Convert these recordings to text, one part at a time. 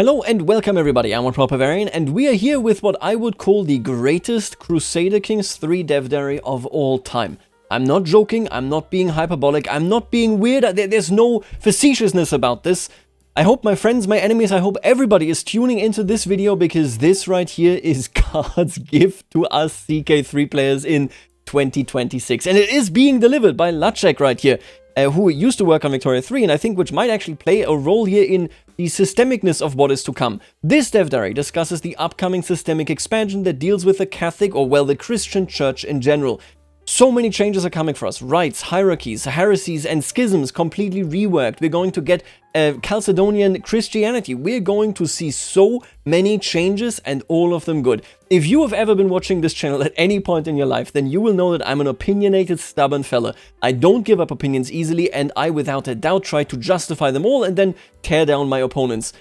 Hello and welcome everybody, I'm Barbarian, and we are here with what I would call the greatest Crusader Kings 3 dev diary of all time. I'm not joking, I'm not being hyperbolic, I'm not being weird, there's no facetiousness about this. I hope my friends, my enemies, I hope everybody is tuning into this video because this right here is God's gift to us CK3 players in 2026. And it is being delivered by Lacek right here, who used to work on Victoria 3, and I think which might actually play a role here in the systemicness of what is to come. This dev diary discusses the upcoming systemic expansion that deals with the Catholic, or well, the Christian Church in general. So many changes are coming for us. Rites, hierarchies, heresies, and schisms completely reworked. We're going to get Chalcedonian Christianity. We're going to see so many changes, and all of them good. If you have ever been watching this channel at any point in your life, then you will know that I'm an opinionated, stubborn fella. I don't give up opinions easily, and I without a doubt try to justify them all and then tear down my opponents.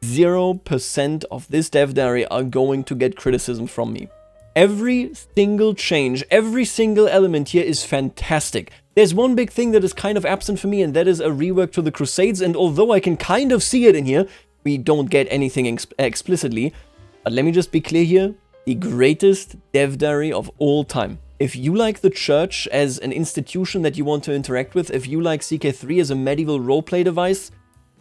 0% of this dev diary are going to get criticism from me. Every single change, every single element here is fantastic. There's one big thing that is kind of absent for me, and that is a rework to the Crusades, and although I can kind of see it in here, we don't get anything explicitly. But let me just be clear here, the greatest dev diary of all time. If you like the church as an institution that you want to interact with, if you like CK3 as a medieval roleplay device,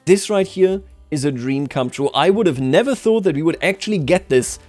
this right here is a dream come true. I would have never thought that we would actually get this,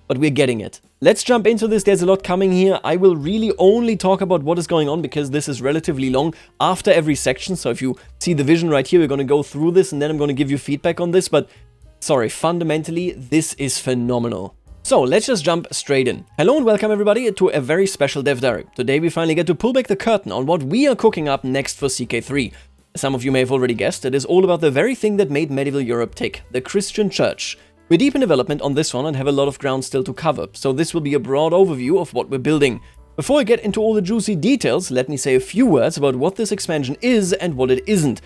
but we're getting it. Let's jump into this. There's a lot coming here. I will really only talk about what is going on because this is relatively long after every section. So if you see the vision right here, we're going to go through this and then I'm going to give you feedback on this. But sorry, fundamentally, this is phenomenal. So let's just jump straight in. Hello and welcome everybody to a very special dev diary. Today we finally get to pull back the curtain on what we are cooking up next for CK3. Some of you may have already guessed, it is all about the very thing that made medieval Europe tick, the Christian Church. We're deep in development on this one and have a lot of ground still to cover, so this will be a broad overview of what we're building. Before I get into all the juicy details, let me say a few words about what this expansion is and what it isn't.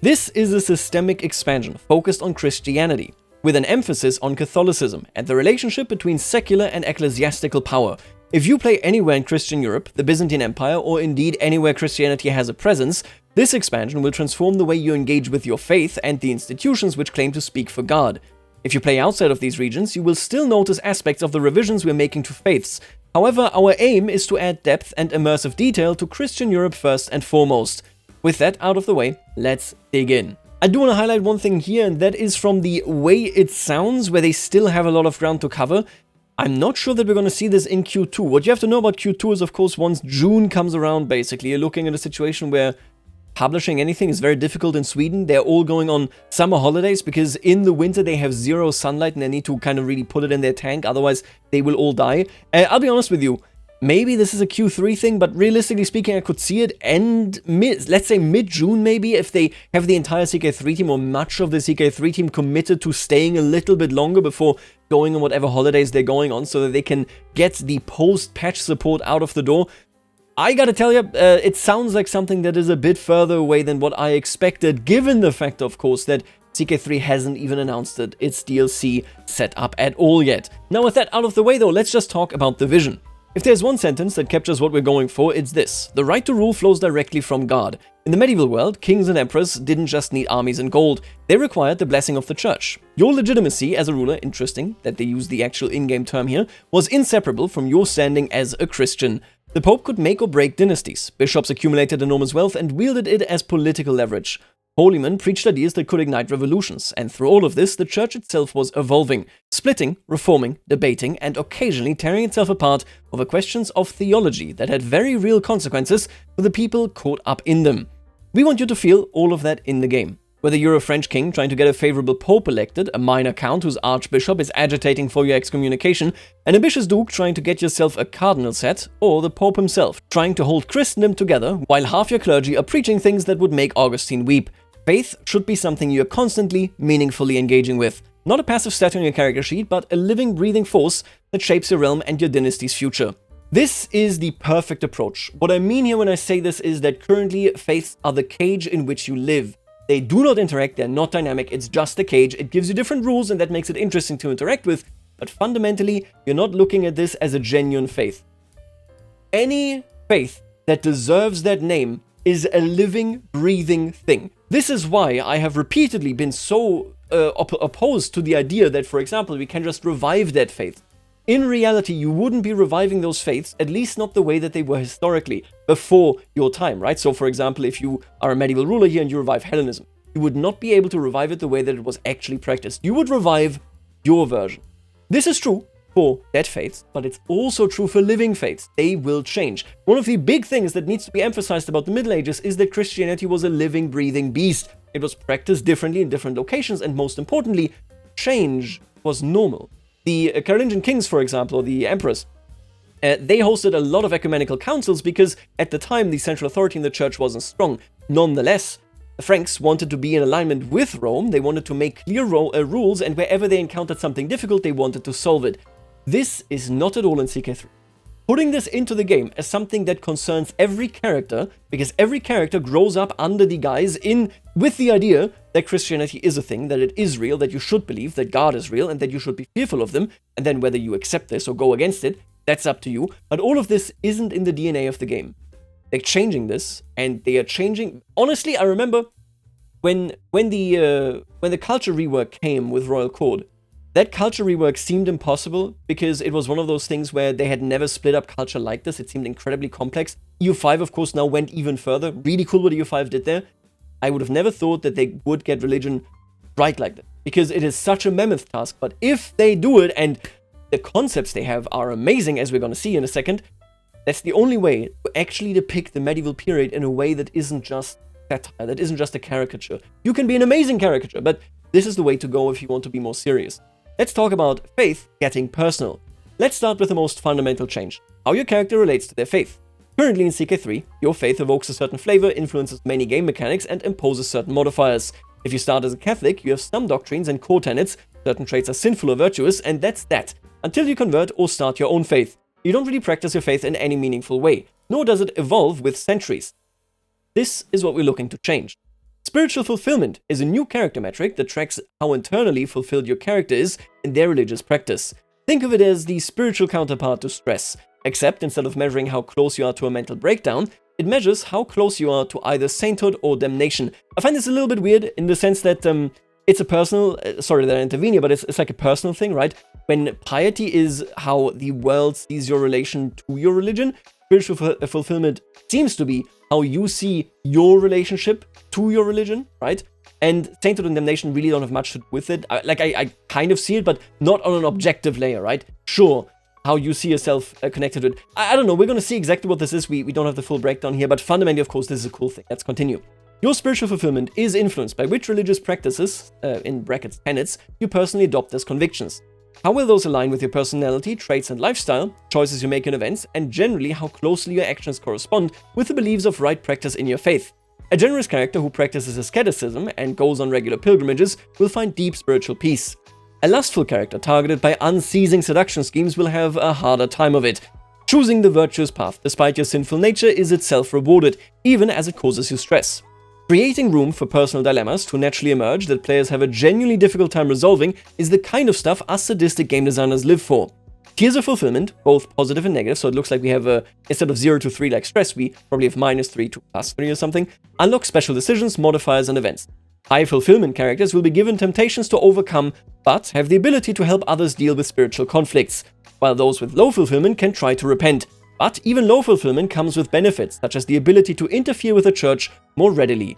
This is a systemic expansion focused on Christianity, with an emphasis on Catholicism and the relationship between secular and ecclesiastical power. If you play anywhere in Christian Europe, the Byzantine Empire, or indeed anywhere Christianity has a presence, this expansion will transform the way you engage with your faith and the institutions which claim to speak for God. If you play outside of these regions, you will still notice aspects of the revisions we're making to faiths. However, our aim is to add depth and immersive detail to Christian Europe first and foremost. With that out of the way, let's dig in. I do want to highlight one thing here, and that is from the way it sounds, where they still have a lot of ground to cover. I'm not sure that we're going to see this in Q2. What you have to know about Q2 is, of course, once June comes around, basically, you're looking at a situation where publishing anything is very difficult in Sweden. They're all going on summer holidays because in the winter they have zero sunlight and they need to kind of really put it in their tank, otherwise they will all die. I'll be honest with you, maybe this is a Q3 thing, but realistically speaking I could see it end let's say mid-June maybe, if they have the entire CK3 team or much of the CK3 team committed to staying a little bit longer before going on whatever holidays they're going on so that they can get the post-patch support out of the door. I gotta tell you, it sounds like something that is a bit further away than what I expected, given the fact, of course, that CK3 hasn't even announced its DLC setup at all yet. Now, with that out of the way, though, let's just talk about the vision. If there's one sentence that captures what we're going for, it's this: the right to rule flows directly from God. In the medieval world, kings and emperors didn't just need armies and gold, they required the blessing of the church. Your legitimacy as a ruler, interesting that they use the actual in-game term here, was inseparable from your standing as a Christian. The Pope could make or break dynasties. Bishops accumulated enormous wealth and wielded it as political leverage. Holy men preached ideas that could ignite revolutions, and through all of this, the church itself was evolving, splitting, reforming, debating, and occasionally tearing itself apart over questions of theology that had very real consequences for the people caught up in them. We want you to feel all of that in the game. Whether you're a French king trying to get a favorable pope elected, a minor count whose archbishop is agitating for your excommunication, an ambitious duke trying to get yourself a cardinal set, or the pope himself trying to hold Christendom together while half your clergy are preaching things that would make Augustine weep. Faith should be something you're constantly, meaningfully engaging with. Not a passive stat on your character sheet, but a living, breathing force that shapes your realm and your dynasty's future. This is the perfect approach. What I mean here when I say this is that currently faiths are the cage in which you live. They do not interact, they're not dynamic, it's just a cage. It gives you different rules and that makes it interesting to interact with, but fundamentally, you're not looking at this as a genuine faith. Any faith that deserves that name is a living, breathing thing. This is why I have repeatedly been so opposed to the idea that, for example, we can just revive dead faiths. In reality, you wouldn't be reviving those faiths, at least not the way that they were historically, before your time, right? So, for example, if you are a medieval ruler here and you revive Hellenism, you would not be able to revive it the way that it was actually practiced. You would revive your version. This is true for dead faiths, but it's also true for living faiths. They will change. One of the big things that needs to be emphasized about the Middle Ages is that Christianity was a living, breathing beast. It was practiced differently in different locations, and most importantly, change was normal. The Carolingian kings, for example, or the emperors, they hosted a lot of ecumenical councils because at the time the central authority in the church wasn't strong. Nonetheless, the Franks wanted to be in alignment with Rome, they wanted to make clear rules, and wherever they encountered something difficult, they wanted to solve it. This is not at all in CK3. Putting this into the game as something that concerns every character, because every character grows up under the guise with the idea that Christianity is a thing, that it is real, that you should believe, that God is real, and that you should be fearful of them, and then whether you accept this or go against it, that's up to you. But all of this isn't in the DNA of the game. They're changing this, and they are changing. Honestly, I remember when the culture rework came with Royal Court, that culture rework seemed impossible because it was one of those things where they had never split up culture like this. It seemed incredibly complex. EU5, of course, now went even further. Really cool what EU5 did there. I would have never thought that they would get religion right like that because it is such a mammoth task. But if they do it, and the concepts they have are amazing, as we're going to see in a second, that's the only way to actually depict the medieval period in a way that isn't just satire, that isn't just a caricature. You can be an amazing caricature, but this is the way to go if you want to be more serious. Let's talk about faith getting personal. Let's start with the most fundamental change, how your character relates to their faith. Currently in CK3, your faith evokes a certain flavor, influences many game mechanics, and imposes certain modifiers. If you start as a Catholic, you have some doctrines and core tenets, certain traits are sinful or virtuous, and that's that, until you convert or start your own faith. You don't really practice your faith in any meaningful way, nor does it evolve with centuries. This is what we're looking to change. Spiritual fulfillment is a new character metric that tracks how internally fulfilled your character is in their religious practice. Think of it as the spiritual counterpart to stress, except instead of measuring how close you are to a mental breakdown, it measures how close you are to either sainthood or damnation. I find this a little bit weird in the sense that it's a personal, sorry that I intervene here, but it's like a personal thing, right? When piety is how the world sees your relation to your religion, spiritual fulfillment seems to be how you see your relationship to your religion, right? And sainthood and damnation really don't have much to do with it. I kind of see it, but not on an objective layer, right? Sure, how you see yourself connected to it. I don't know, we're going to see exactly what this is. We don't have the full breakdown here, but fundamentally, of course, this is a cool thing. Let's continue. Your spiritual fulfillment is influenced by which religious practices, in brackets tenets, you personally adopt as convictions. How will those align with your personality, traits and lifestyle, choices you make in events, and generally how closely your actions correspond with the beliefs of right practice in your faith? A generous character who practices asceticism and goes on regular pilgrimages will find deep spiritual peace. A lustful character targeted by unceasing seduction schemes will have a harder time of it. Choosing the virtuous path despite your sinful nature is itself rewarded, even as it causes you stress. Creating room for personal dilemmas to naturally emerge that players have a genuinely difficult time resolving is the kind of stuff us sadistic game designers live for. Tiers of fulfillment, both positive and negative, so it looks like we have instead of 0 to 3 like stress, we probably have -3 to +3 or something, unlock special decisions, modifiers, and events. High fulfillment characters will be given temptations to overcome, but have the ability to help others deal with spiritual conflicts, while those with low fulfillment can try to repent. But even low fulfillment comes with benefits, such as the ability to interfere with the church more readily.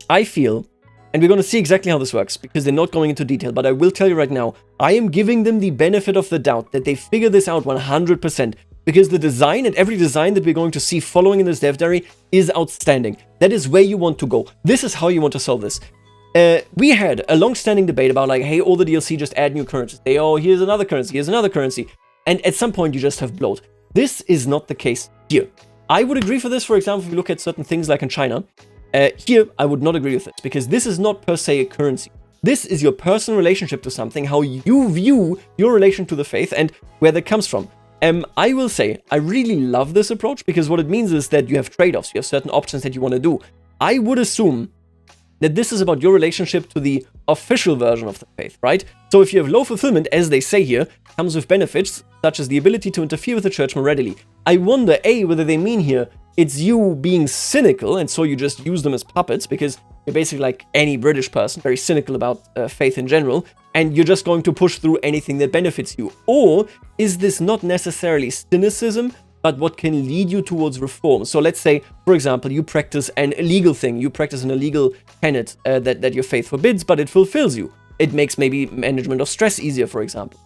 I feel, and we're going to see exactly how this works, because they're not going into detail, but I will tell you right now, I am giving them the benefit of the doubt that they figure this out 100%, because the design and every design that we're going to see following in this dev diary is outstanding. That is where you want to go. This is how you want to solve this. We had a long-standing debate about like, hey, all the DLC just add new currencies. Here's another currency, here's another currency. And at some point you just have bloat. This is not the case here. I would agree for this, for example, if you look at certain things like in China. Here, I would not agree with this, because this is not per se a currency. This is your personal relationship to something, how you view your relation to the faith and where that comes from. I will say, I really love this approach, because what it means is that you have trade-offs, you have certain options that you want to do. I would assume that this is about your relationship to the official version of the faith, right? So if you have low fulfillment, as they say here, comes with benefits, such as the ability to interfere with the church more readily. I wonder, A, whether they mean here, it's you being cynical, and so you just use them as puppets, because you're basically like any British person, very cynical about faith in general, and you're just going to push through anything that benefits you? Or is this not necessarily cynicism, but what can lead you towards reform? So let's say, for example, you practice an illegal thing, you practice an illegal tenet that your faith forbids, but it fulfills you. It makes maybe management of stress easier, for example.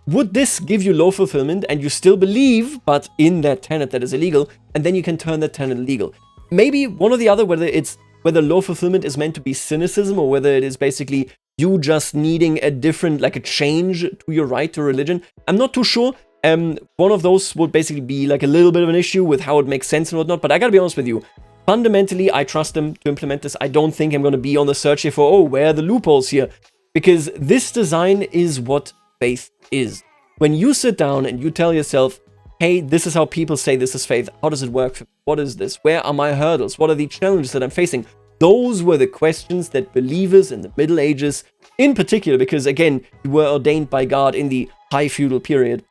Would this give you low fulfillment and you still believe, but in that tenet that is illegal, and then you can turn that tenet legal? Maybe one or the other, whether low fulfillment is meant to be cynicism or whether it is basically you just needing a different, like a change to your right to religion. I'm not too sure. One of those would basically be like a little bit of an issue with how it makes sense and whatnot, but I gotta be honest with you. Fundamentally, I trust them to implement this. I don't think I'm gonna be on the search here for, oh, where are the loopholes here? Because this design is what faith is. When you sit down and you tell yourself, hey, this is how people say this is faith. How does it work for me? What is this? Where are my hurdles? What are the challenges that I'm facing? Those were the questions that believers in the Middle Ages, in particular, because again, you were ordained by God in the high feudal period,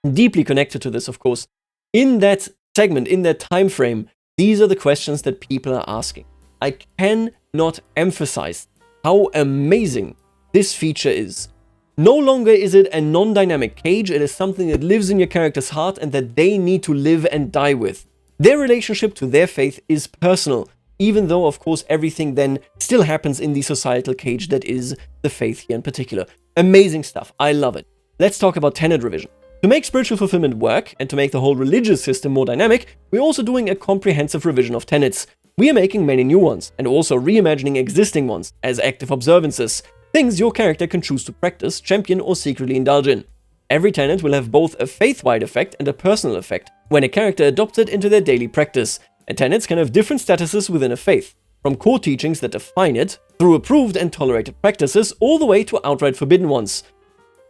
deeply connected to this, of course. In that segment, in that time frame, these are the questions that people are asking. I cannot emphasize how amazing this feature is. No longer is it a non-dynamic cage, it is something that lives in your character's heart and that they need to live and die with. Their relationship to their faith is personal, even though, of course, everything then still happens in the societal cage that is the faith here in particular. Amazing stuff. I love it. Let's talk about tenet revision. To make spiritual fulfillment work, and to make the whole religious system more dynamic, we're also doing a comprehensive revision of tenets. We are making many new ones, and also reimagining existing ones, as active observances, things your character can choose to practice, champion, or secretly indulge in. Every tenet will have both a faith-wide effect and a personal effect, when a character adopts it into their daily practice, and tenets can have different statuses within a faith, from core teachings that define it, through approved and tolerated practices, all the way to outright forbidden ones.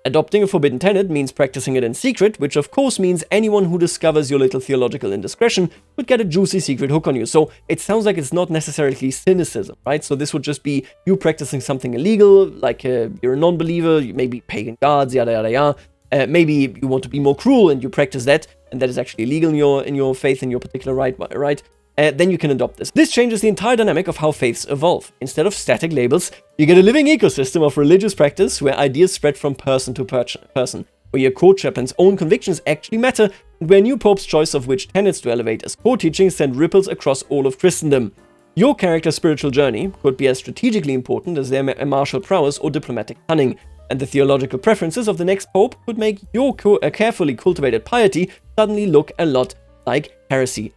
Adopting a forbidden tenet means practicing it in secret, which of course means anyone who discovers your little theological indiscretion would get a juicy secret hook on you. So it sounds like it's not necessarily cynicism, right? So this would just be you practicing something illegal, like you're a non-believer, you may be pagan gods, yada yada yada. Maybe you want to be more cruel and you practice that, and that is actually illegal in your faith, in your particular right? Then you can adopt this. This changes the entire dynamic of how faiths evolve. Instead of static labels, you get a living ecosystem of religious practice where ideas spread from person to person, where your core chaplain's own convictions actually matter, and where new pope's choice of which tenets to elevate as core teachings send ripples across all of Christendom. Your character's spiritual journey could be as strategically important as their martial prowess or diplomatic cunning, and the theological preferences of the next pope could make your carefully cultivated piety suddenly look a lot like heresy.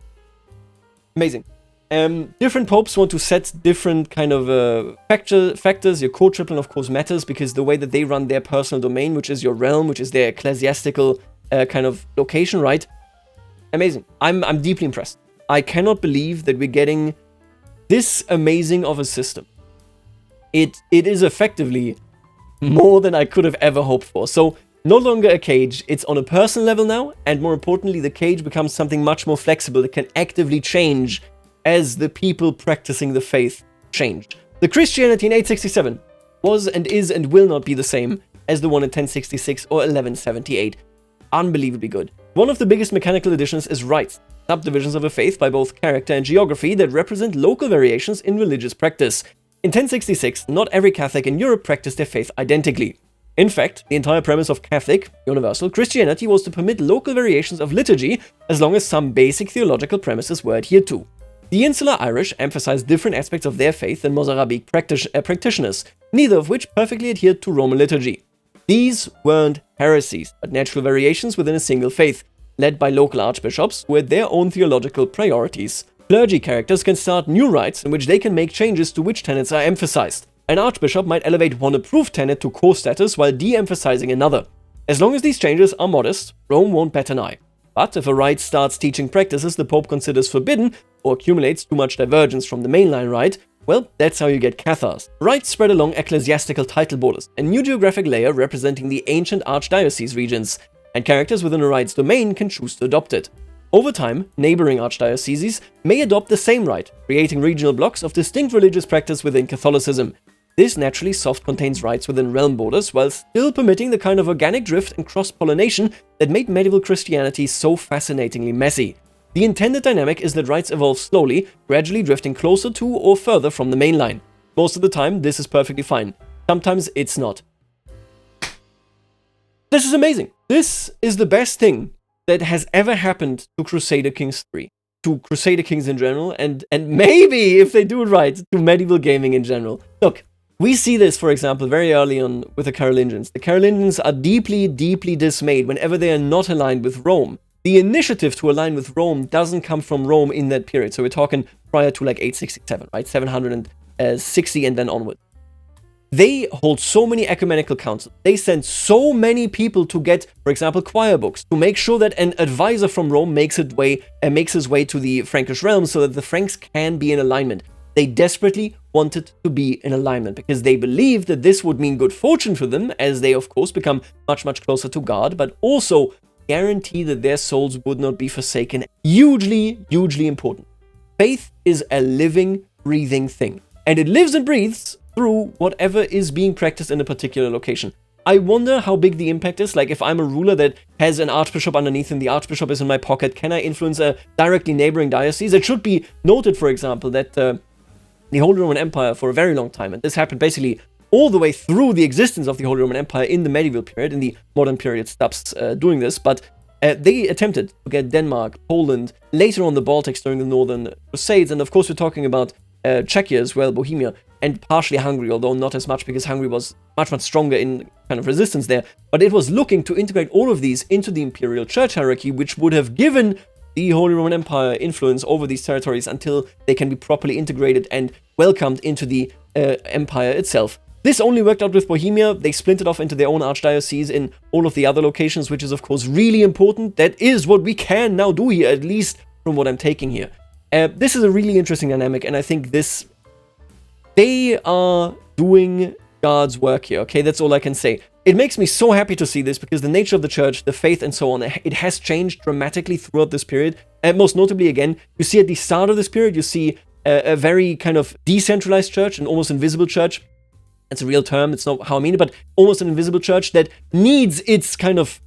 Amazing. Different popes want to set different kind of factors. Your core chaplain, of course, matters because the way that they run their personal domain, which is your realm, which is their ecclesiastical kind of location, right? Amazing. I'm deeply impressed. I cannot believe that we're getting this amazing of a system. It is effectively more than I could have ever hoped for. So no longer a cage, it's on a personal level now, and more importantly, the cage becomes something much more flexible that can actively change as the people practicing the faith changed. The Christianity in 867 was and is and will not be the same as the one in 1066 or 1178. Unbelievably good. One of the biggest mechanical additions is rites, subdivisions of a faith by both character and geography that represent local variations in religious practice. In 1066, not every Catholic in Europe practiced their faith identically. In fact, the entire premise of Catholic, universal, Christianity was to permit local variations of liturgy as long as some basic theological premises were adhered to. The insular Irish emphasized different aspects of their faith than Mozarabic practitioners, neither of which perfectly adhered to Roman liturgy. These weren't heresies, but natural variations within a single faith, led by local archbishops who had their own theological priorities. Clergy characters can start new rites in which they can make changes to which tenets are emphasized. An archbishop might elevate one approved tenet to core status while de-emphasizing another. As long as these changes are modest, Rome won't bat an eye. But if a rite starts teaching practices the Pope considers forbidden, or accumulates too much divergence from the mainline rite, well, that's how you get cathars. Rites spread along ecclesiastical title borders, a new geographic layer representing the ancient archdiocese regions, and characters within a rite's domain can choose to adopt it. Over time, neighboring archdioceses may adopt the same rite, creating regional blocks of distinct religious practice within Catholicism. This naturally soft-contains rites within realm borders while still permitting the kind of organic drift and cross-pollination that made medieval Christianity so fascinatingly messy. The intended dynamic is that rites evolve slowly, gradually drifting closer to or further from the main line. Most of the time, this is perfectly fine. Sometimes it's not. This is amazing. This is the best thing that has ever happened to Crusader Kings 3. To Crusader Kings in general, and maybe, if they do it right, to medieval gaming in general. Look, we see this, for example, very early on with the Carolingians. The Carolingians are deeply, deeply dismayed whenever they are not aligned with Rome. The initiative to align with Rome doesn't come from Rome in that period. So we're talking prior to like 867, right? 760 and then onward. They hold so many ecumenical councils. They send so many people to get, for example, choir books, to make sure that an advisor from Rome makes his way to the Frankish realm so that the Franks can be in alignment. They desperately wanted to be in alignment because they believed that this would mean good fortune for them, as they, of course, become much, much closer to God, but also guarantee that their souls would not be forsaken. Hugely, hugely important. Faith is a living, breathing thing, and it lives and breathes through whatever is being practiced in a particular location. I wonder how big the impact is. Like, if I'm a ruler that has an archbishop underneath and the archbishop is in my pocket, can I influence a directly neighboring diocese? It should be noted, for example, that the Holy Roman Empire for a very long time, and this happened basically all the way through the existence of the Holy Roman Empire in the medieval period. In the modern period stops doing this, but they attempted to get Denmark, Poland, later on the Baltics during the Northern Crusades, and of course we're talking about Czechia as well, Bohemia, and partially Hungary, although not as much because Hungary was much, much stronger in kind of resistance there. But it was looking to integrate all of these into the imperial church hierarchy, which would have given the Holy Roman Empire influence over these territories until they can be properly integrated and welcomed into the empire itself. This only worked out with Bohemia. They splintered off into their own archdiocese in all of the other locations, which is of course really important. That is what we can now do here, at least from what I'm taking here. This is a really interesting dynamic, and I think they are doing God's work here, okay? That's all I can say. It makes me so happy to see this because the nature of the church, the faith, and so on, it has changed dramatically throughout this period. And most notably, again, you see at the start of this period, you see a very kind of decentralized church, an almost invisible church. It's a real term, it's not how I mean it, but almost an invisible church that needs its kind of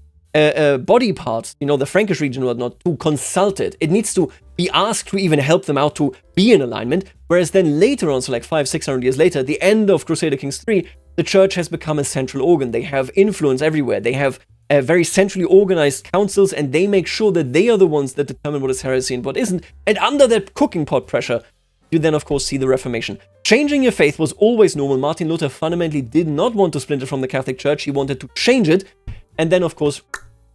body parts, you know, the Frankish region or whatnot, to consult it. It needs to be asked to even help them out to be in alignment, whereas then later on, so like 500-600 years later, at the end of Crusader Kings 3, the church has become a central organ. They have influence everywhere. They have very centrally organized councils, and they make sure that they are the ones that determine what is heresy and what isn't. And under that cooking pot pressure, you then, of course, see the Reformation. Changing your faith was always normal. Martin Luther fundamentally did not want to splinter from the Catholic Church. He wanted to change it. And then, of course,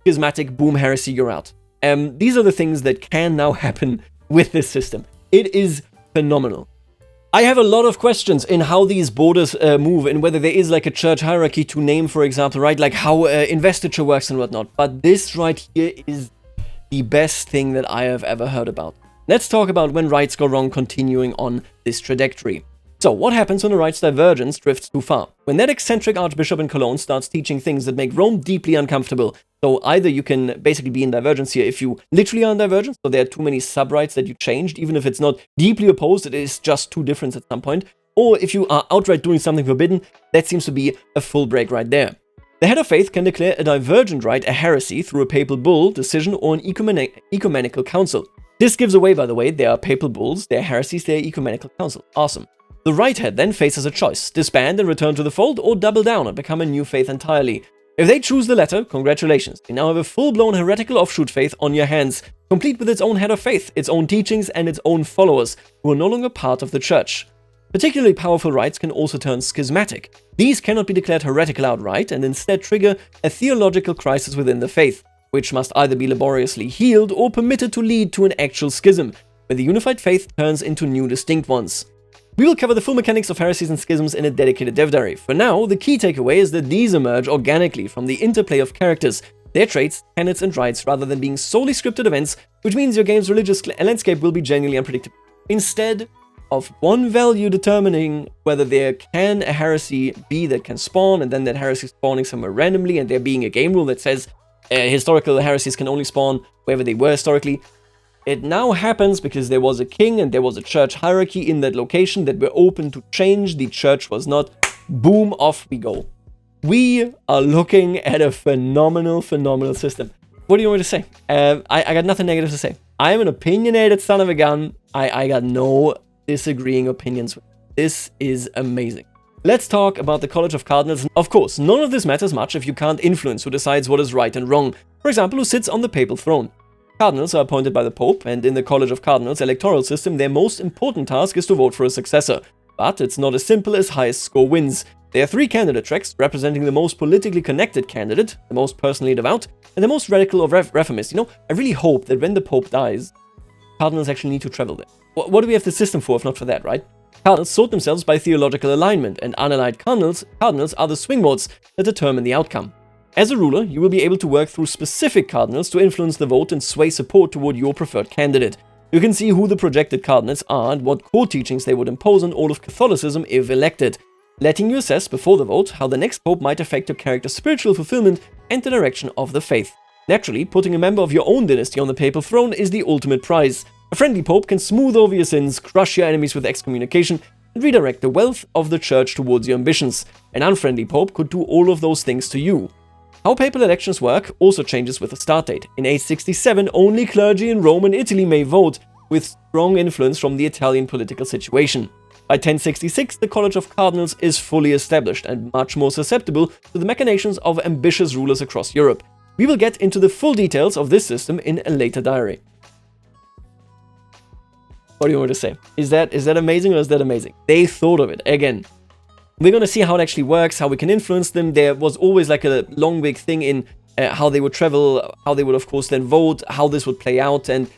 schismatic, boom, heresy, you're out. These are the things that can now happen with this system. It is phenomenal. I have a lot of questions in how these borders move and whether there is like a church hierarchy to name, for example, right? Like how investiture works and whatnot. But this right here is the best thing that I have ever heard about. Let's talk about when rites go wrong continuing on this trajectory. So, what happens when a rites divergence drifts too far? When that eccentric archbishop in Cologne starts teaching things that make Rome deeply uncomfortable. So, either you can basically be in divergence here if you literally are in divergence, so there are too many sub-rites that you changed, even if it's not deeply opposed, it is just too different at some point. Or if you are outright doing something forbidden, that seems to be a full break right there. The head of faith can declare a divergent rite a heresy through a papal bull, decision, or an ecumenical council. This gives away, by the way, there are papal bulls, there are heresies, there are ecumenical council. Awesome. The right head then faces a choice: disband and return to the fold, or double down and become a new faith entirely. If they choose the latter, congratulations, you now have a full-blown heretical offshoot faith on your hands, complete with its own head of faith, its own teachings, and its own followers, who are no longer part of the church. Particularly powerful rites can also turn schismatic. These cannot be declared heretical outright, and instead trigger a theological crisis within the faith, which must either be laboriously healed or permitted to lead to an actual schism, where the unified faith turns into new distinct ones. We will cover the full mechanics of heresies and schisms in a dedicated dev diary. For now, the key takeaway is that these emerge organically from the interplay of characters, their traits, tenets, and rites, rather than being solely scripted events, which means your game's religious landscape will be genuinely unpredictable. Instead of one value determining whether there can a heresy be that can spawn, and then that heresy spawning somewhere randomly, and there being a game rule that says historical heresies can only spawn wherever they were historically. It now happens because there was a king and there was a church hierarchy in that location that were open to change. The church was not. Boom, off we go. We are looking at a phenomenal system. what do you want me to say? I got nothing negative to say. I am an opinionated son of a gun. I got no disagreeing opinions. This is amazing. Let's talk about the College of Cardinals. Of course, none of this matters much if you can't influence who decides what is right and wrong. For example, who sits on the papal throne. Cardinals are appointed by the Pope, and in the College of Cardinals electoral system, their most important task is to vote for a successor. But it's not as simple as highest score wins. There are 3 candidate tracks representing the most politically connected candidate, the most personally devout, and the most radical of reformists. You know, I really hope that when the Pope dies, Cardinals actually need to travel there. What do we have the system for if not for that, right? Cardinals sort themselves by theological alignment, and unallied cardinals are the swing votes that determine the outcome. As a ruler, you will be able to work through specific cardinals to influence the vote and sway support toward your preferred candidate. You can see who the projected cardinals are and what core teachings they would impose on all of Catholicism if elected, letting you assess before the vote how the next pope might affect your character's spiritual fulfillment and the direction of the faith. Naturally, putting a member of your own dynasty on the papal throne is the ultimate prize. A friendly pope can smooth over your sins, crush your enemies with excommunication, and redirect the wealth of the church towards your ambitions. An unfriendly pope could do all of those things to you. How papal elections work also changes with the start date. In 867, only clergy in Rome and Italy may vote, with strong influence from the Italian political situation. By 1066, the College of Cardinals is fully established and much more susceptible to the machinations of ambitious rulers across Europe. We will get into the full details of this system in a later diary. What do you want me to say? Is that amazing or is that amazing? They thought of it. Again, we're going to see how it actually works, how we can influence them. There was always like a long, big thing in how they would travel, how they would, of course, then vote, how this would play out, and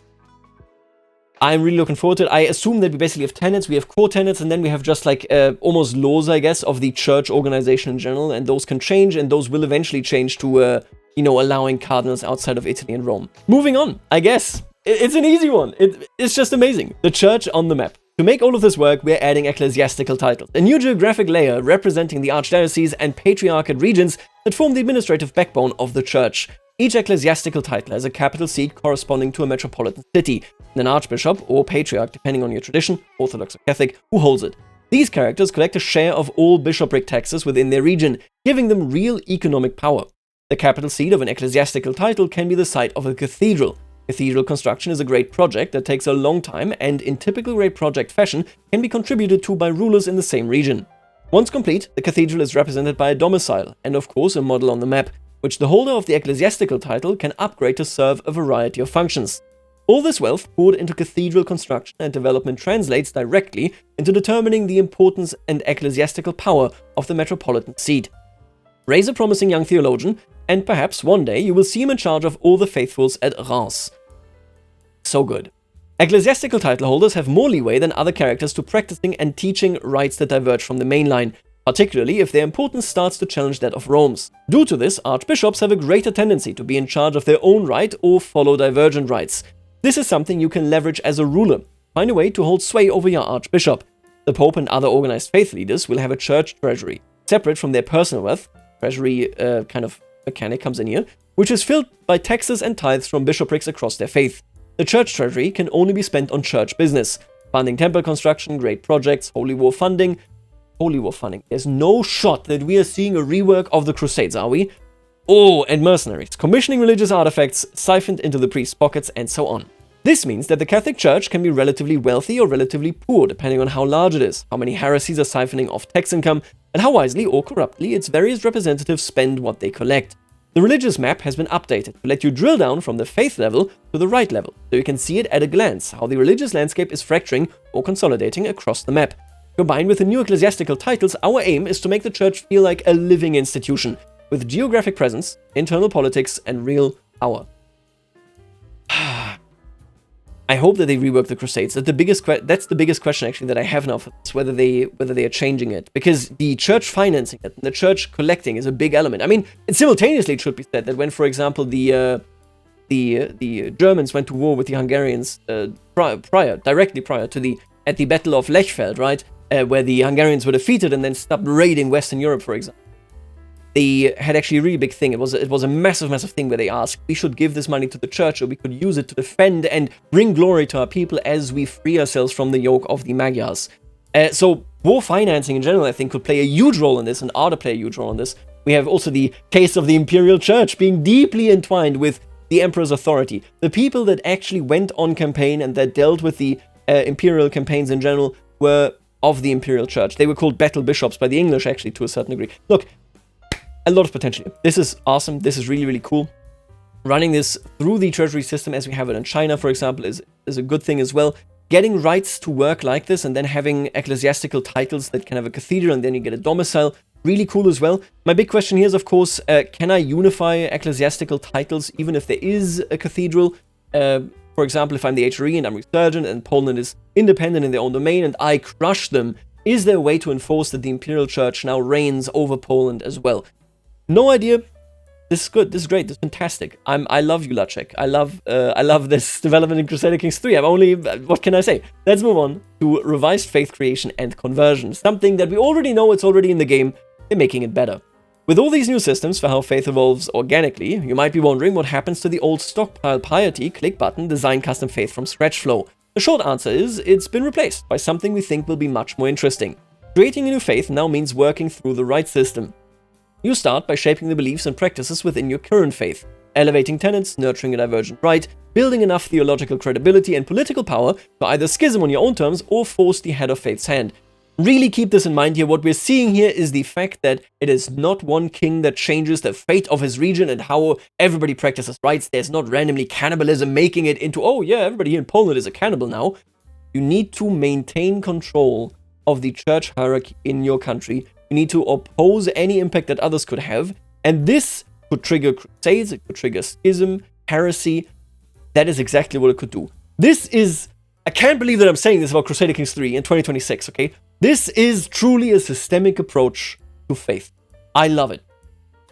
I'm really looking forward to it. I assume that we basically have tenets, we have core tenets, and then we have just like almost laws, I guess, of the church organization in general, and those can change, and those will eventually change to, allowing cardinals outside of Italy and Rome. Moving on, I guess. It's an easy one. It's just amazing. The church on the map. To make all of this work, we're adding ecclesiastical titles, a new geographic layer representing the archdioceses and patriarchate regions that form the administrative backbone of the church. Each ecclesiastical title has a capital seat corresponding to a metropolitan city, and an archbishop or patriarch, depending on your tradition, Orthodox or Catholic, who holds it. These characters collect a share of all bishopric taxes within their region, giving them real economic power. The capital seat of an ecclesiastical title can be the site of a cathedral. Cathedral construction is a great project that takes a long time and, in typical great project fashion, can be contributed to by rulers in the same region. Once complete, the cathedral is represented by a domicile, and of course a model on the map, which the holder of the ecclesiastical title can upgrade to serve a variety of functions. All this wealth poured into cathedral construction and development translates directly into determining the importance and ecclesiastical power of the metropolitan seat. Raise a promising young theologian, and perhaps one day you will see him in charge of all the faithfuls at Reims. So good. Ecclesiastical title holders have more leeway than other characters to practicing and teaching rites that diverge from the main line, particularly if their importance starts to challenge that of Rome's. Due to this, archbishops have a greater tendency to be in charge of their own rite or follow divergent rites. This is something you can leverage as a ruler. Find a way to hold sway over your archbishop. The Pope and other organized faith leaders will have a church treasury, separate from their personal wealth. Treasury kind of mechanic comes in here, which is filled by taxes and tithes from bishoprics across their faith. The church treasury can only be spent on church business, funding temple construction, great projects, holy war funding. Holy war funding. There's no shot that we are seeing a rework of the Crusades, are we? Oh, and mercenaries, commissioning religious artifacts siphoned into the priest's pockets, and so on. This means that the Catholic Church can be relatively wealthy or relatively poor, depending on how large it is, how many heresies are siphoning off tax income, and how wisely or corruptly its various representatives spend what they collect. The religious map has been updated to let you drill down from the faith level to the rite level, so you can see it at a glance how the religious landscape is fracturing or consolidating across the map. Combined with the new ecclesiastical titles, our aim is to make the church feel like a living institution, with geographic presence, internal politics, and real power. I hope that they rework the Crusades. That's the biggest question actually that I have now for this, whether they are changing it, because the church financing it and the church collecting is a big element. I mean, simultaneously it should be said that when, for example, the Germans went to war with the Hungarians directly prior to at the Battle of Lechfeld, right, where the Hungarians were defeated and then stopped raiding Western Europe, for example. They had actually a really big thing. It was a massive thing where they asked, we should give this money to the church or we could use it to defend and bring glory to our people as we free ourselves from the yoke of the Magyars. So war financing in general, I think, could play a huge role in this and ought to play a huge role in this. We have also the case of the imperial church being deeply entwined with the emperor's authority. The people that actually went on campaign and that dealt with the imperial campaigns in general were of the imperial church. They were called battle bishops by the English, actually, to a certain degree. Look, a lot of potential. This is awesome. This is really, really cool. Running this through the treasury system as we have it in China, for example, is a good thing as well. Getting rites to work like this and then having ecclesiastical titles that can have a cathedral and then you get a domicile, really cool as well. My big question here is, of course, can I unify ecclesiastical titles even if there is a cathedral? For example, if I'm the HRE and I'm resurgent and Poland is independent in their own domain and I crush them, is there a way to enforce that the imperial church now reigns over Poland as well? No idea. This is good. This is great. This is fantastic. I love you, Lacek. I love this development in Crusader Kings 3. What can I say? Let's move on to revised faith creation and conversion. Something that we already know, it's already in the game. They're making it better. With all these new systems for how faith evolves organically, you might be wondering what happens to the old stockpile piety click button design custom faith from scratch flow. The short answer is it's been replaced by something we think will be much more interesting. Creating a new faith now means working through the rite system. You start by shaping the beliefs and practices within your current faith, elevating tenets, nurturing a divergent rite, building enough theological credibility and political power to either schism on your own terms or force the head of faith's hand. Really keep this in mind here. What we're seeing here is the fact that it is not one king that changes the fate of his region and how everybody practices rites. There's not randomly cannibalism making it into, oh yeah, everybody here in Poland is a cannibal now. You need to maintain control of the church hierarchy in your country. You need to oppose any impact that others could have. And this could trigger crusades, it could trigger schism, heresy. That is exactly what it could do. This is, I can't believe that I'm saying this about Crusader Kings 3 in 2026, okay? This is truly a systemic approach to faith. I love it.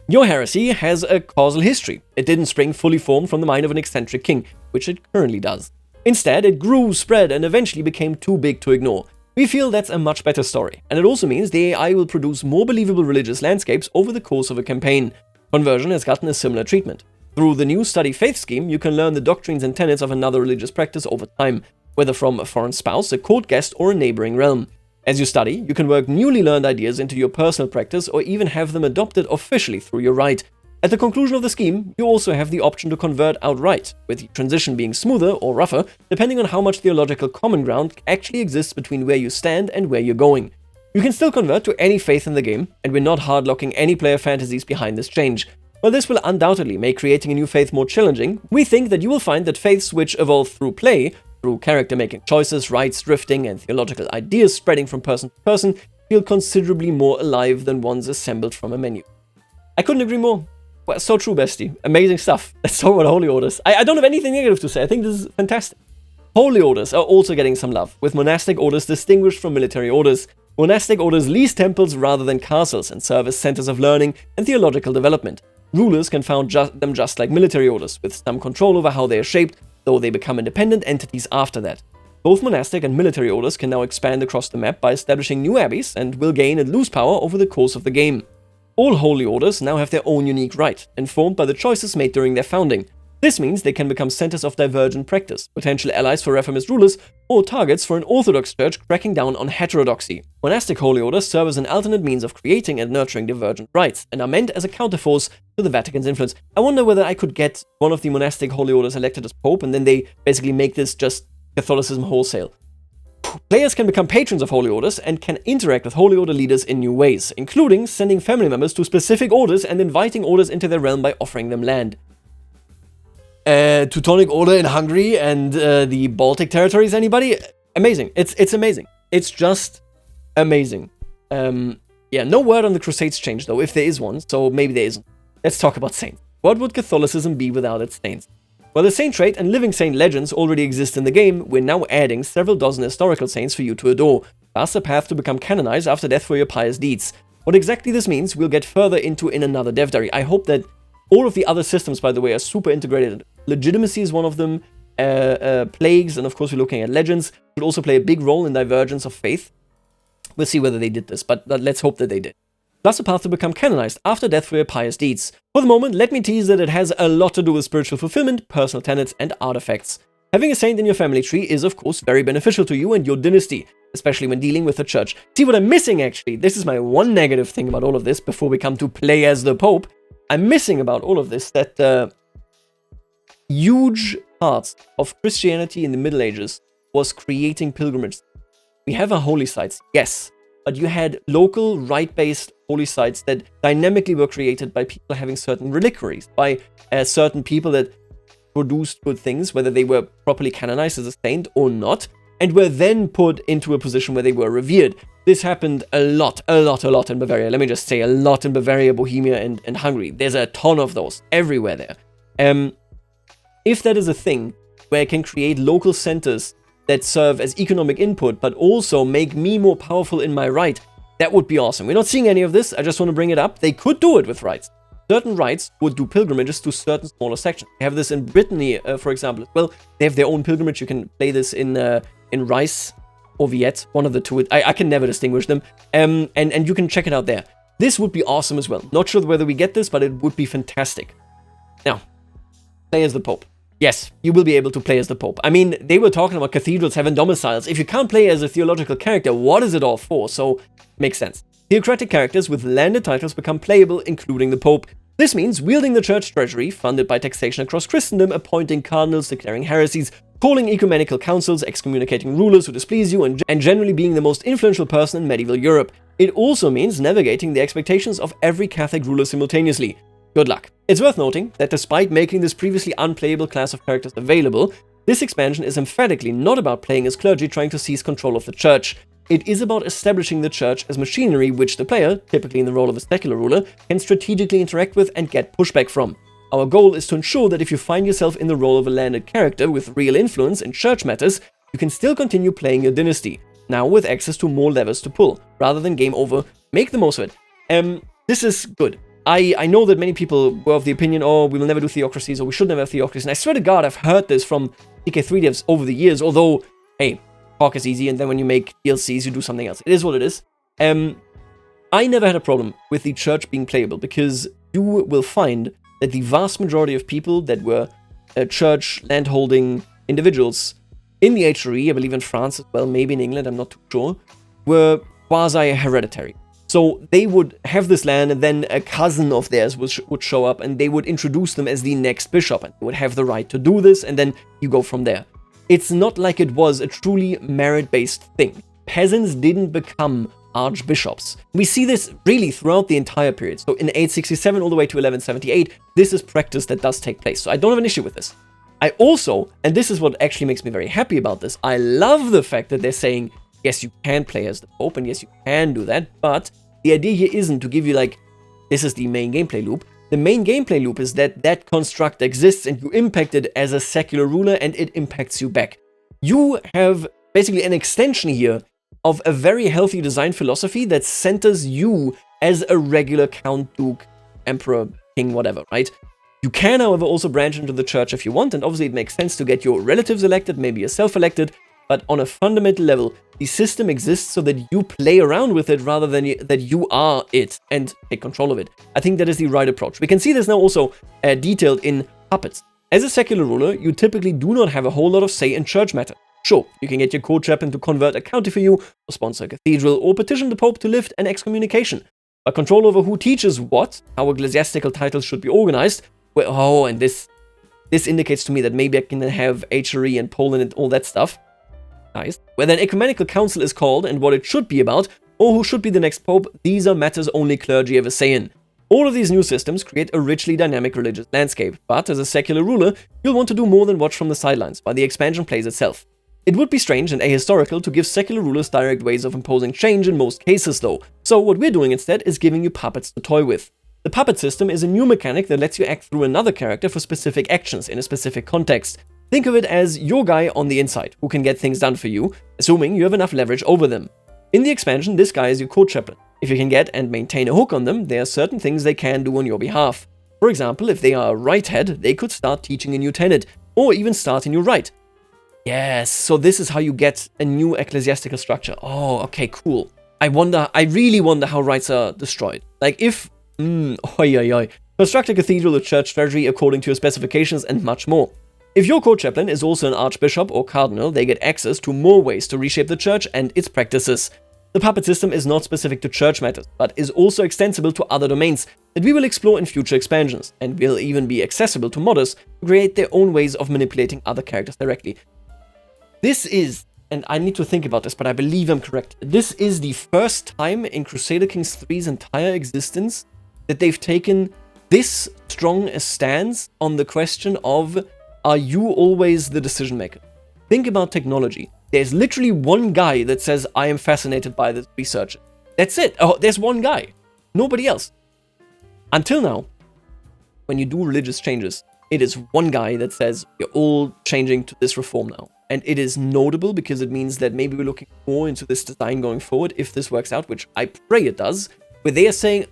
Your heresy has a causal history. It didn't spring fully formed from the mind of an eccentric king, which it currently does. Instead, it grew, spread, and eventually became too big to ignore. We feel that's a much better story, and it also means the AI will produce more believable religious landscapes over the course of a campaign. Conversion has gotten a similar treatment. Through the new study faith scheme, you can learn the doctrines and tenets of another religious practice over time, whether from a foreign spouse, a court guest, or a neighboring realm. As you study, you can work newly learned ideas into your personal practice or even have them adopted officially through your rite. At the conclusion of the scheme, you also have the option to convert outright, with the transition being smoother or rougher, depending on how much theological common ground actually exists between where you stand and where you're going. You can still convert to any faith in the game, and we're not hard-locking any player fantasies behind this change. While this will undoubtedly make creating a new faith more challenging, we think that you will find that faiths which evolve through play, through character-making choices, rites drifting, and theological ideas spreading from person to person, feel considerably more alive than ones assembled from a menu. I couldn't agree more. Well, so true, bestie. Amazing stuff. Let's talk about Holy Orders. I don't have anything negative to say. I think this is fantastic. Holy Orders are also getting some love, with monastic orders distinguished from military orders. Monastic orders lease temples rather than castles and serve as centers of learning and theological development. Rulers can found them just like military orders, with some control over how they are shaped, though they become independent entities after that. Both monastic and military orders can now expand across the map by establishing new abbeys and will gain and lose power over the course of the game. All holy orders now have their own unique rite, informed by the choices made during their founding. This means they can become centers of divergent practice, potential allies for reformist rulers, or targets for an orthodox church cracking down on heterodoxy. Monastic holy orders serve as an alternate means of creating and nurturing divergent rites, and are meant as a counterforce to the Vatican's influence. I wonder whether I could get one of the monastic holy orders elected as pope, and then they basically make this just Catholicism wholesale. Players can become patrons of holy orders and can interact with holy order leaders in new ways, including sending family members to specific orders and inviting orders into their realm by offering them land. Teutonic Order in Hungary and the Baltic territories, anybody? Amazing. It's amazing. It's just amazing. Yeah, no word on the Crusades change though, if there is one, so maybe there isn't. Let's talk about saints. What would Catholicism be without its saints? While the saint trait and living saint legends already exist in the game, we're now adding several dozen historical saints for you to adore, thus a path to become canonized after death for your pious deeds. What exactly this means, we'll get further into in another dev diary. I hope that all of the other systems, by the way, are super integrated. Legitimacy is one of them, plagues, and of course we're looking at legends, will also play a big role in divergence of faith. We'll see whether they did this, but let's hope that they did. Plus a path to become canonized after death for your pious deeds. For the moment, let me tease that it has a lot to do with spiritual fulfillment, personal tenets, and artifacts. Having a saint in your family tree is, of course, very beneficial to you and your dynasty, especially when dealing with the church. See what I'm missing, actually? This is my one negative thing about all of this before we come to play as the Pope. I'm missing about all of this that huge part of Christianity in the Middle Ages was creating pilgrimages. We have our holy sites, yes, but you had local rite-based holy sites that dynamically were created by people having certain reliquaries, by certain people that produced good things, whether they were properly canonized as a saint or not, and were then put into a position where they were revered. This happened a lot in Bavaria. Let me just say, a lot in Bavaria, Bohemia, and Hungary. There's a ton of those everywhere there. If that is a thing where it can create local centers that serve as economic input, but also make me more powerful in my rite, that would be awesome. We're not seeing any of this. I just want to bring it up. They could do it with rites. Certain rites would do pilgrimages to certain smaller sections. They have this in Brittany, for example. Well, they have their own pilgrimage. You can play this in Rice or Viet, one of the two. I can never distinguish them. And you can check it out there. This would be awesome as well. Not sure whether we get this, but it would be fantastic. Now, play as the Pope. Yes, you will be able to play as the Pope. I mean, they were talking about cathedrals having domiciles. If you can't play as a theological character, what is it all for? So, makes sense. Theocratic characters with landed titles become playable, including the Pope. This means wielding the church treasury, funded by taxation across Christendom, appointing cardinals, declaring heresies, calling ecumenical councils, excommunicating rulers who displease you, and generally being the most influential person in medieval Europe. It also means navigating the expectations of every Catholic ruler simultaneously. Good luck. It's worth noting that despite making this previously unplayable class of characters available, this expansion is emphatically not about playing as clergy trying to seize control of the church. It is about establishing the church as machinery which the player, typically in the role of a secular ruler, can strategically interact with and get pushback from. Our goal is to ensure that if you find yourself in the role of a landed character with real influence in church matters, you can still continue playing your dynasty, now with access to more levers to pull. Rather than game over, make the most of it. This is good. I know that many people were of the opinion, oh, we will never do theocracies, or we should never have theocracies, and I swear to God, I've heard this from CK3 devs over the years, although, hey, talk is easy, and then when you make DLCs, you do something else. It is what it is. I never had a problem with the church being playable, because you will find that the vast majority of people that were church landholding individuals in the HRE, I believe in France as well, maybe in England, I'm not too sure, were quasi-hereditary. So they would have this land, and then a cousin of theirs would show up, and they would introduce them as the next bishop, and they would have the right to do this, and then you go from there. It's not like it was a truly merit-based thing. Peasants didn't become archbishops. We see this really throughout the entire period. So in 867 all the way to 1178, this is practice that does take place. So I don't have an issue with this. I also, and this is what actually makes me very happy about this, I love the fact that they're saying, yes, you can play as the Pope, and yes, you can do that, but the idea here isn't to give you, like, this is the main gameplay loop. The main gameplay loop is that that construct exists and you impact it as a secular ruler and it impacts you back. You have basically an extension here of a very healthy design philosophy that centers you as a regular count, duke, emperor, king, whatever, right? You can, however, also branch into the church if you want, and obviously it makes sense to get your relatives elected, maybe yourself elected, but on a fundamental level, the system exists so that you play around with it rather than that you are it and take control of it. I think that is the right approach. We can see this now also detailed in puppets. As a secular ruler, you typically do not have a whole lot of say in church matter. Sure, you can get your co-chaplain to convert a county for you, or sponsor a cathedral, or petition the Pope to lift an excommunication. But control over who teaches what, how ecclesiastical titles should be organized, well, oh, and this indicates to me that maybe I can have HRE and Poland and all that stuff. Nice. Whether an ecumenical council is called and what it should be about, or who should be the next pope, these are matters only clergy have a say in. All of these new systems create a richly dynamic religious landscape, but as a secular ruler, you'll want to do more than watch from the sidelines while the expansion plays itself. It would be strange and ahistorical to give secular rulers direct ways of imposing change in most cases though, so what we're doing instead is giving you puppets to toy with. The puppet system is a new mechanic that lets you act through another character for specific actions in a specific context. Think of it as your guy on the inside, who can get things done for you, assuming you have enough leverage over them. In the expansion, this guy is your co-chaplain. If you can get and maintain a hook on them, there are certain things they can do on your behalf. For example, if they are a rite head, they could start teaching a new tenet, or even start a new rite. Yes, so this is how you get a new ecclesiastical structure. Oh, okay, cool. I really wonder how rites are destroyed. Like if, construct a cathedral or church treasury according to your specifications and much more. If your co-chaplain is also an archbishop or cardinal, they get access to more ways to reshape the church and its practices. The puppet system is not specific to church matters, but is also extensible to other domains that we will explore in future expansions, and will even be accessible to modders to create their own ways of manipulating other characters directly. This is, and I need to think about this, but I believe I'm correct, this is the first time in Crusader Kings 3's entire existence that they've taken this strong a stance on the question of, are you always the decision maker? Think about technology. There's literally one guy that says, I am fascinated by this research. That's it. Oh, there's one guy. Nobody else. Until now, when you do religious changes, it is one guy that says, we're all changing to this reform now. And it is notable because it means that maybe we're looking more into this design going forward if this works out, which I pray it does, where they are saying,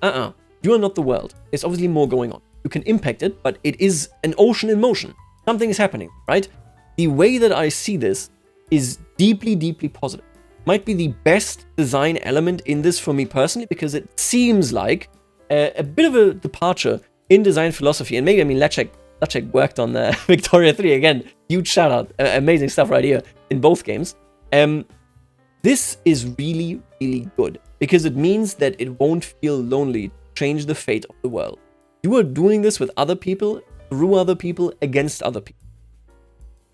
you are not the world. There's obviously more going on. You can impact it, but it is an ocean in motion. Something is happening, right? The way that I see this is deeply, deeply positive. Might be the best design element in this for me personally, because it seems like a bit of a departure in design philosophy. And maybe, I mean, Lacek worked on Victoria 3 again. Huge shout out. Amazing stuff right here in both games. This is really, really good because it means that it won't feel lonely to change the fate of the world. You are doing this with other people, through other people, against other people.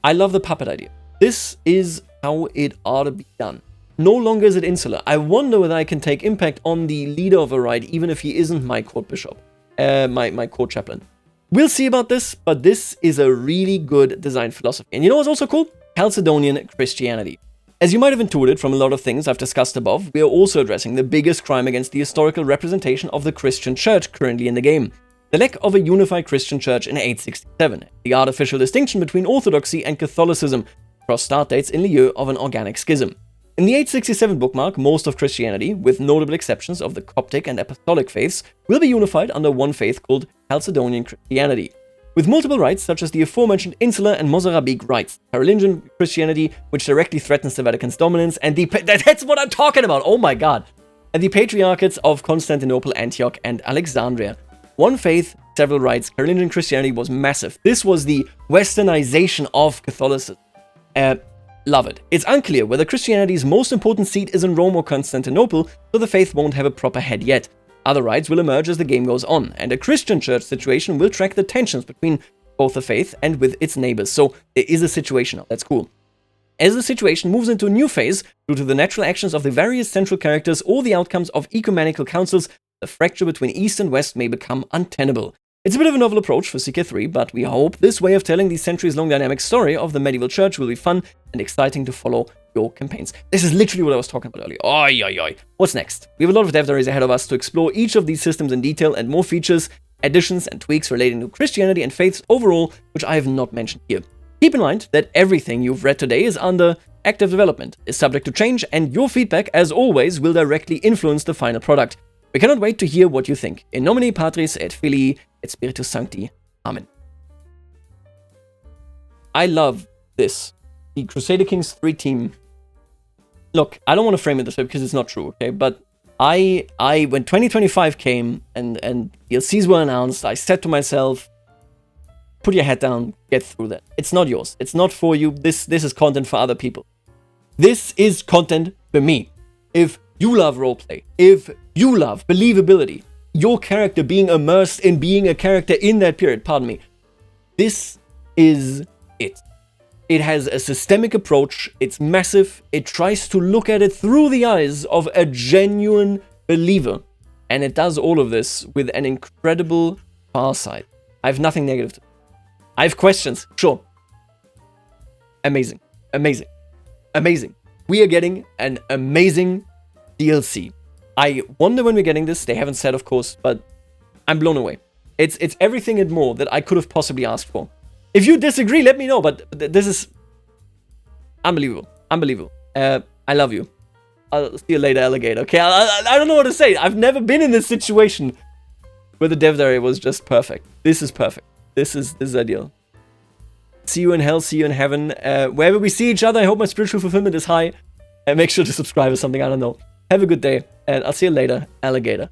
I love the puppet idea. This is how it ought to be done. No longer is it insular. I wonder whether I can take impact on the leader of a rite, even if he isn't my court bishop, my court chaplain. We'll see about this, but this is a really good design philosophy. And you know what's also cool? Chalcedonian Christianity. As you might have intuited from a lot of things I've discussed above, we are also addressing the biggest crime against the historical representation of the Christian church currently in the game. The lack of a unified Christian church in 867, the artificial distinction between Orthodoxy and Catholicism across start dates in lieu of an organic schism. In the 867 bookmark, most of Christianity, with notable exceptions of the Coptic and Apostolic faiths, will be unified under one faith called Chalcedonian Christianity, with multiple rites such as the aforementioned Insular and Mozarabic rites, Carolingian Christianity, which directly threatens the Vatican's dominance, and that's what I'm talking about, oh my god, and the Patriarchates of Constantinople, Antioch, and Alexandria. One faith, several rites. Carolingian Christianity was massive. This was the westernization of Catholicism. Love it. It's unclear whether Christianity's most important seat is in Rome or Constantinople, so the faith won't have a proper head yet. Other rites will emerge as the game goes on, and a Christian church situation will track the tensions between both the faith and with its neighbors. So there is a situation now. That's cool. As the situation moves into a new phase, due to the natural actions of the various central characters or the outcomes of ecumenical councils, the fracture between East and West may become untenable. It's a bit of a novel approach for CK3, but we hope this way of telling the centuries-long dynamic story of the medieval church will be fun and exciting to follow your campaigns. This is literally what I was talking about earlier. Oi, oi, oi. What's next? We have a lot of dev diaries ahead of us to explore each of these systems in detail and more features, additions, and tweaks relating to Christianity and faiths overall, which I have not mentioned here. Keep in mind that everything you've read today is under active development, is subject to change, and your feedback, as always, will directly influence the final product. We cannot wait to hear what you think. In nomine Patris et Filii et Spiritus Sancti. Amen. I love this. The Crusader Kings 3 team. Look, I don't want to frame it this way because it's not true, okay? But I when 2025 came and DLCs were announced, I said to myself, put your head down, get through that. It's not yours. It's not for you. This is content for other people. This is content for me. If you love roleplay, if you love believability, your character being immersed in being a character in that period, pardon me, this is it. It has a systemic approach, it's massive, it tries to look at it through the eyes of a genuine believer, and it does all of this with an incredible far sight. I have nothing negative to. I have questions, sure. Amazing, amazing, amazing. We are getting an amazing DLC. I wonder when we're getting this. They haven't said, of course, but I'm blown away. It's everything and more that I could have possibly asked for. If you disagree, let me know, but this is unbelievable. Unbelievable. I love you. I'll see you later, alligator. Okay, I don't know what to say. I've never been in this situation where the dev diary was just perfect. This is perfect. This is ideal. See you in hell, see you in heaven. Wherever we see each other, I hope my spiritual fulfillment is high. And make sure to subscribe or something, I don't know. Have a good day, and I'll see you later, alligator.